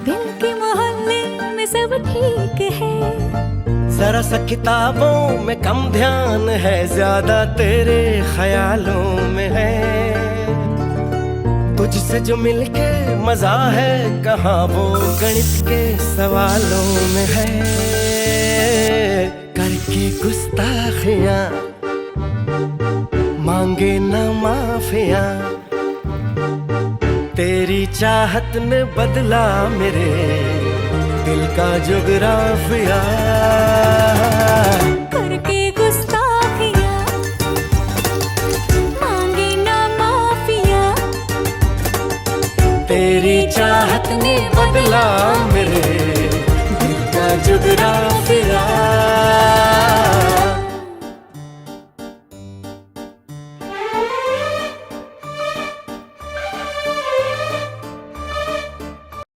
दिल के मोहल्ले में सब ठीक है, जरा सा किताबों में कम ध्यान है, ज्यादा तेरे ख्यालों में है। तुझसे जो मिलके मजा है, कहाँ वो गणित के सवालों में है। करके गुस्ताखियां मांगे न माफियां, तेरी चाहत ने बदला मेरे दिल का जुगराफिया। करके गुस्ताखियां मांगे ना माफिया, तेरी चाहत ने बदला मेरे दिल का जुगराफिया।